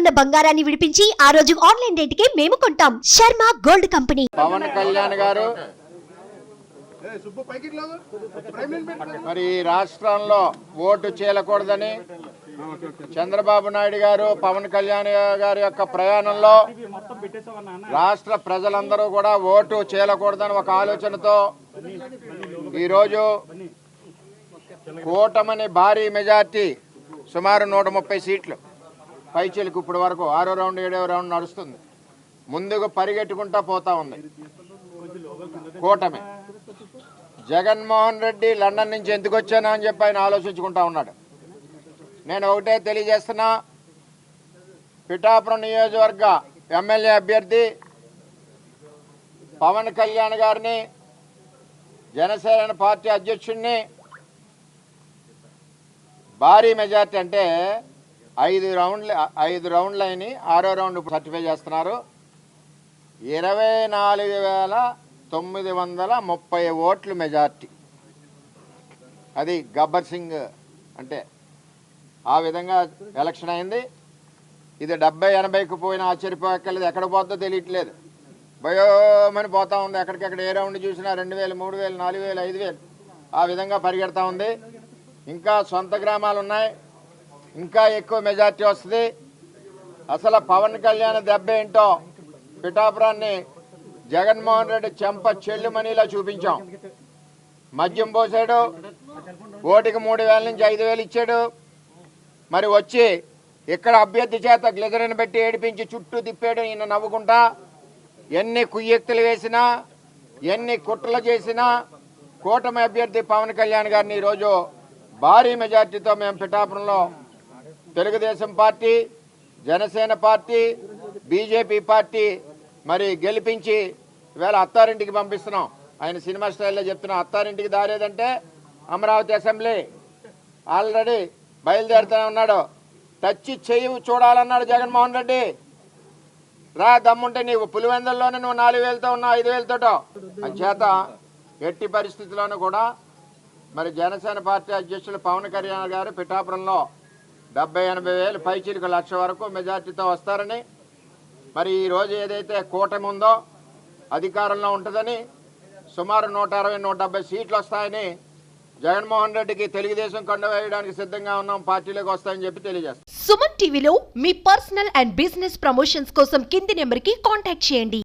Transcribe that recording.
ఉన్న బంగారాన్ని విడిపించి ఆ రోజు ఆన్లైన్ రేటుకే మేము కొంటాం. Sharma gold company. పవన్ కళ్యాణ్ గారు మరి రాష్ట్రంలో ఓటు చీలకూడదని చంద్రబాబు నాయుడు గారు పవన్ కళ్యాణ్ గారి యొక్క ప్రయాణంలో రాష్ట్ర ప్రజలందరూ కూడా ఓటు చీలకూడదని ఒక ఆలోచనతో ఈరోజు కూటమిని భారీ మెజార్టీ సుమారు 130 సీట్లు పైచీలకు ఇప్పటి వరకు 6వ రౌండ్ 7వ రౌండ్ నడుస్తుంది. ముందుకు పరిగెట్టుకుంటా పోతా ఉంది కూటమి. జగన్మోహన్ రెడ్డి లండన్ నుంచి ఎందుకు వచ్చానా అని చెప్పి ఆయన ఆలోచించుకుంటా ఉన్నాడు. నేను ఒకటే తెలియజేస్తున్నా, పిఠాపురం నియోజకవర్గ ఎమ్మెల్యే అభ్యర్థి పవన్ కళ్యాణ్ గారిని, జనసేన పార్టీ అధ్యక్షుడిని భారీ మెజార్టీ అంటే 5 రౌండ్లు అయిన 6వ రౌండ్ సర్టిఫై చేస్తున్నారు. 24,930 ఓట్లు మెజార్టీ. అది గబ్బర్ సింగ్ అంటే ఆ విధంగా ఎలక్షన్ అయింది. ఇది 70-80కు పోయినా ఆశ్చర్యపోక్కర్లేదు. ఎక్కడ పోతుందో తెలియట్లేదు, భయోమని పోతా ఉంది. ఎక్కడికెక్కడ ఏ రౌండ్ చూసినా 2,000, 3,000, 4,000, 5,000 ఆ విధంగా పరిగెడతా ఉంది. ఇంకా సొంత గ్రామాలు ఉన్నాయి, ఇంకా ఎక్కువ మెజార్టీ వస్తుంది. అసలు పవన్ కళ్యాణ్ దెబ్బ ఏంటో పిఠాపురాన్ని జగన్మోహన్ రెడ్డి చెంప చెల్లుమనిలా చూపించాం. మద్యం పోసాడు, ఓటికి 3,000 నుంచి 5,000 ఇచ్చాడు. మరి వచ్చి ఇక్కడ అభ్యర్థి చేత గ్లిజరిన్ పెట్టి ఏడిపించి చుట్టూ తిప్పాడు. ఈయన నవ్వుకుంటా ఎన్ని కుయ్యెక్తులు వేసినా, ఎన్ని కుట్రలు చేసినా కూటమి అభ్యర్థి పవన్ కళ్యాణ్ గారిని ఈరోజు భారీ మెజార్టీతో మేము పిఠాపురంలో Telugu Desam party, Janasena party, BJP party మరి గెలిపించి ఇవాళ అత్తారింటికి పంపిస్తున్నాం. ఆయన సినిమా స్టైల్లో చెప్తున్నాం, అత్తారింటికి దారేదంటే అమరావతి అసెంబ్లీ. ఆల్రెడీ బయలుదేరుతూనే ఉన్నాడు. టచ్ చెయ్యి చూడాలన్నాడు జగన్మోహన్ రెడ్డి. రా దమ్ముంటే నీవు పులివెందుల్లోనే నువ్వు 4,000తో ఉన్నావు, 5,000తోటో అంచేత ఎట్టి పరిస్థితుల్లోనూ కూడా మరి జనసేన పార్టీ అధ్యక్షులు పవన్ కళ్యాణ్ గారు పిఠాపురంలో 70-80 వేలు పైచీలకు 1,00,000 వరకు మెజార్టీతో వస్తారని, మరి ఈరోజు ఏదైతే కూటమి ఉందో అధికారంలో ఉంటుందని, సుమారు 160-170 సీట్లు వస్తాయని, జగన్మోహన్ రెడ్డికి తెలుగుదేశం కండ వేయడానికి సిద్ధంగా ఉన్నాం, పార్టీలోకి వస్తాయని చెప్పి తెలియజేస్తాం. సుమన్ టీవీలో మీ పర్సనల్ అండ్ బిజినెస్ ప్రమోషన్స్ కోసం కింది నెంబర్కి కాంటాక్ట్ చేయండి.